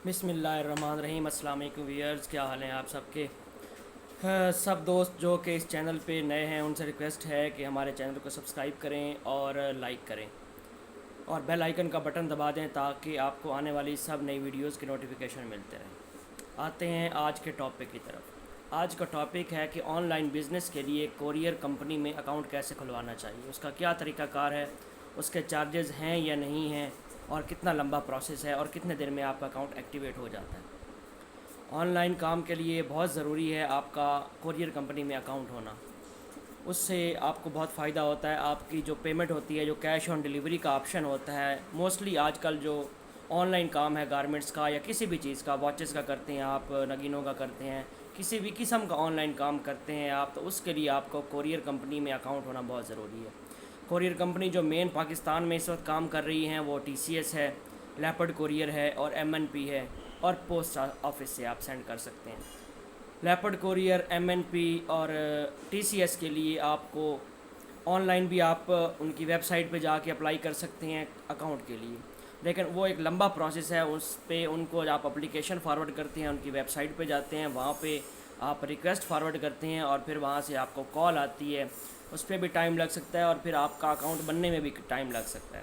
بسم اللہ الرحمن الرحیم۔ السلام علیکم ویئرز، کیا حال ہیں آپ سب کے؟ سب دوست جو کہ اس چینل پہ نئے ہیں ان سے ریکویسٹ ہے کہ ہمارے چینل کو سبسکرائب کریں اور لائک کریں اور بیل آئیکن کا بٹن دبا دیں تاکہ آپ کو آنے والی سب نئی ویڈیوز کی نوٹیفیکیشن ملتے رہیں۔ آتے ہیں آج کے ٹاپک کی طرف۔ آج کا ٹاپک ہے کہ آن لائن بزنس کے لیے کوریئر کمپنی میں اکاؤنٹ کیسے کھلوانا چاہیے، اس کا کیا طریقہ کار ہے، اس کے چارجز ہیں یا نہیں ہیں، اور کتنا لمبا پروسیس ہے اور کتنے دن میں آپ کا اکاؤنٹ ایکٹیویٹ ہو جاتا ہے۔ آن لائن کام کے لیے بہت ضروری ہے آپ کا کوریئر کمپنی میں اکاؤنٹ ہونا۔ اس سے آپ کو بہت فائدہ ہوتا ہے، آپ کی جو پیمنٹ ہوتی ہے، جو کیش آن ڈیلیوری کا آپشن ہوتا ہے، موسٹلی آج کل جو آن لائن کام ہے گارمنٹس کا یا کسی بھی چیز کا، واچز کا کرتے ہیں آپ، نگینوں کا کرتے ہیں، کسی بھی قسم کا آن لائن کام کرتے ہیں آپ، تو اس کے لیے آپ کو کوریئر کمپنی میں اکاؤنٹ ہونا بہت ضروری ہے۔ کوریئر کمپنی جو مین پاکستان میں اس وقت کام کر رہی ہیں وہ ٹی سی ایس ہے، لیپرڈ کوریئر ہے اور ایم این پی ہے، اور پوسٹ آفس سے آپ سینڈ کر سکتے ہیں۔ Leopard courier, M N P اور ٹی سی ایس کے لیے آپ کو آن لائن بھی آپ ان کی ویب سائٹ پہ جا کے اپلائی کر سکتے ہیں اکاؤنٹ کے لیے، لیکن وہ ایک لمبا پروسیس ہے۔ اس پہ ان کو آپ اپلیکیشن فارورڈ کرتے ہیں، ان کی ویب سائٹ پہ جاتے ہیں، وہاں پہ آپ ریکویسٹ فارورڈ کرتے ہیں اور پھر وہاں سے آپ کو کال آتی ہے، اس پہ بھی ٹائم لگ سکتا ہے اور پھر آپ کا اکاؤنٹ بننے میں بھی ٹائم لگ سکتا ہے۔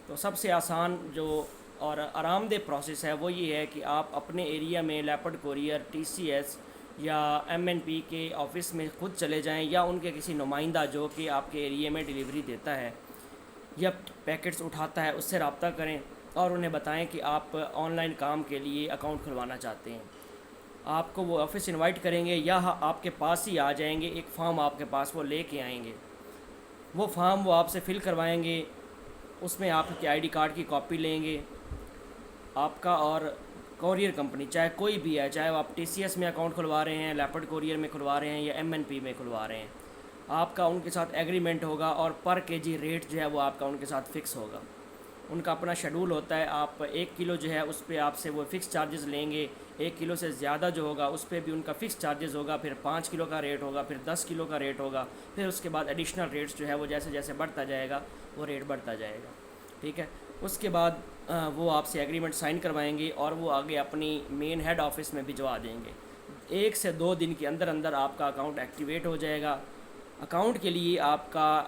تو سب سے آسان جو اور آرام دہ پروسیس ہے وہ یہ ہے کہ آپ اپنے ایریا میں leopard courier, T C S یا ایم این پی کے آفس میں خود چلے جائیں یا ان کے کسی نمائندہ جو کہ آپ کے ایریا میں ڈیلیوری دیتا ہے یا پیکٹس اٹھاتا ہے اس سے رابطہ کریں اور انہیں بتائیں کہ آپ آن لائن کام کے لیے اکاؤنٹ کھلوانا چاہتے ہیں۔ آپ کو وہ آفس انوائٹ کریں گے یا آپ کے پاس ہی آ جائیں گے، ایک فارم آپ کے پاس وہ لے کے آئیں گے، وہ فارم وہ آپ سے فل کروائیں گے، اس میں آپ کے آئی ڈی کارڈ کی کاپی لیں گے آپ کا، اور کوریئر کمپنی چاہے کوئی بھی ہے، چاہے وہ آپ ٹی سی ایس میں اکاؤنٹ کھلوا رہے ہیں، لیپرڈ کوریئر میں کھلوا رہے ہیں یا ایم این پی میں کھلوا رہے ہیں، آپ کا ان کے ساتھ ایگریمنٹ ہوگا اور پر کے جی ریٹ جو ہے وہ آپ کا ان کے ساتھ فکس ہوگا۔ ان کا اپنا شیڈول ہوتا ہے، آپ 1 کلو جو ہے اس پہ آپ سے وہ فکس چارجز لیں گے، 1 کلو سے زیادہ جو ہوگا اس پہ بھی ان کا فکس چارجز ہوگا، پھر 5 کلو کا ریٹ ہوگا، پھر 10 کلو کا ریٹ ہوگا، پھر اس کے بعد ایڈیشنل ریٹس جو ہے وہ جیسے جیسے بڑھتا جائے گا وہ ریٹ بڑھتا جائے گا، ٹھیک ہے۔ اس کے بعد وہ آپ سے ایگریمنٹ سائن کروائیں گے اور وہ آگے اپنی مین ہیڈ آفس میں بھجوا دیں گے۔ 1 سے 2 دن کے اندر اندر آپ کا اکاؤنٹ ایکٹیویٹ ہو جائے گا۔ اکاؤنٹ کے لیے آپ کا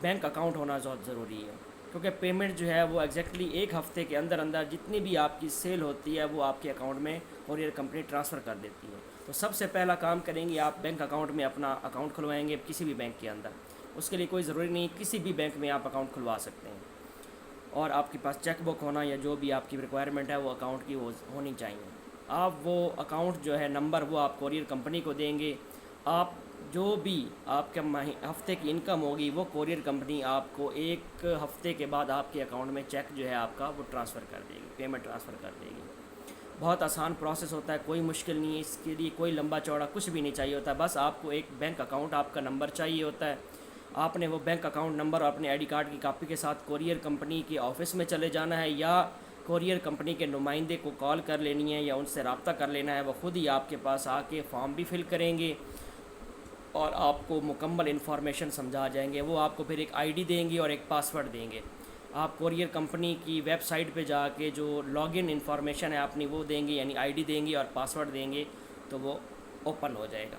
بینک اکاؤنٹ ہونا بہت ضروری ہے، کیونکہ پیمنٹ جو ہے وہ ایگزیکٹلی 1 ہفتے کے اندر اندر جتنی بھی آپ کی سیل ہوتی ہے وہ آپ کے اکاؤنٹ میں کوریئر کمپنی ٹرانسفر کر دیتی ہے۔ تو سب سے پہلا کام کریں گے آپ بینک اکاؤنٹ میں اپنا اکاؤنٹ کھلوائیں گے کسی بھی بینک کے اندر۔ اس کے لیے کوئی ضروری نہیں، کسی بھی بینک میں آپ اکاؤنٹ کھلوا سکتے ہیں، اور آپ کے پاس چیک بک ہونا یا جو بھی آپ کی ریکوائرمنٹ ہے وہ اکاؤنٹ کی ہونی چاہیے۔ آپ وہ اکاؤنٹ جو ہے نمبر وہ آپ کوریئر کمپنی کو دیں گے، آپ جو بھی آپ کے ہفتے کی انکم ہوگی وہ کوریئر کمپنی آپ کو 1 ہفتے کے بعد آپ کے اکاؤنٹ میں چیک جو ہے آپ کا وہ ٹرانسفر کر دے گی، پیمنٹ ٹرانسفر کر دے گی۔ بہت آسان پروسیس ہوتا ہے، کوئی مشکل نہیں ہے، اس کے لیے کوئی لمبا چوڑا کچھ بھی نہیں چاہیے ہوتا ہے، بس آپ کو ایک بینک اکاؤنٹ آپ کا نمبر چاہیے ہوتا ہے۔ آپ نے وہ بینک اکاؤنٹ نمبر اور اپنے آئی ڈی کارڈ کی کاپی کے ساتھ کوریئر کمپنی کے آفس میں چلے جانا ہے یا کوریئر کمپنی کے نمائندے کو کال کر لینی ہے یا ان سے رابطہ کر لینا ہے، وہ خود ہی آپ کے پاس آ کے فارم بھی فل کریں گے اور آپ کو مکمل انفارمیشن سمجھا جائیں گے۔ وہ آپ کو پھر ایک آئی ڈی دیں گے اور ایک پاسورڈ دیں گے۔ آپ کوریئر کمپنی کی ویب سائٹ پہ جا کے جو لاگ ان انفارمیشن ہے اپنی وہ دیں گے، یعنی آئی ڈی دیں گے اور پاسورڈ دیں گے، تو وہ اوپن ہو جائے گا،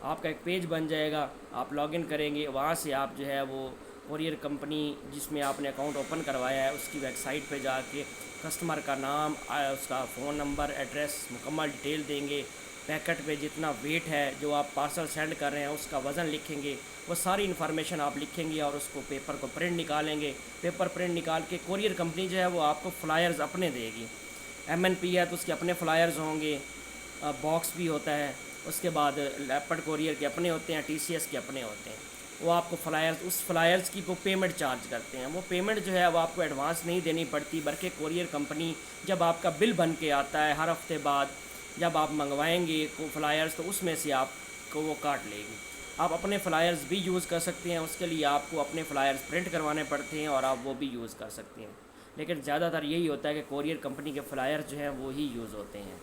آپ کا ایک پیج بن جائے گا، آپ لاگ ان کریں گے، وہاں سے آپ جو ہے وہ کوریئر کمپنی جس میں آپ نے اکاؤنٹ اوپن کروایا ہے اس کی ویب سائٹ پہ جا کے کسٹمر کا نام، اس کا فون نمبر، ایڈریس، مکمل ڈیٹیل دیں گے، پیکٹ پہ جتنا ویٹ ہے جو آپ پارسل سینڈ کر رہے ہیں اس کا وزن لکھیں گے، وہ ساری انفارمیشن آپ لکھیں گے اور اس کو پیپر کو پرنٹ نکالیں گے۔ پیپر پرنٹ نکال کے کوریئر کمپنی جو ہے وہ آپ کو فلائرز اپنے دے گی، ایم این پی ہے تو اس کے اپنے فلائرز ہوں گے، باکس بھی ہوتا ہے، اس کے بعد لیپرڈ کوریئر کے اپنے ہوتے ہیں، ٹی سی ایس کے اپنے ہوتے ہیں، وہ آپ کو اس فلائرز کی وہ پیمنٹ چارج کرتے ہیں۔ وہ پیمنٹ جو ہے وہ آپ کو ایڈوانس نہیں دینی پڑتی، بلکہ کوریئر کمپنی جب آپ کا بل بن کے آتا ہے ہر ہفتے بعد جب آپ منگوائیں گے فلائرز، تو اس میں سے آپ کو وہ کاٹ لے گی۔ آپ اپنے فلائرز بھی یوز کر سکتے ہیں، اس کے لیے آپ کو اپنے فلائرز پرنٹ کروانے پڑتے ہیں اور آپ وہ بھی یوز کر سکتے ہیں، لیکن زیادہ تر یہی ہوتا ہے کہ کوریئر کمپنی کے فلائر جو ہیں وہ ہی یوز ہوتے ہیں۔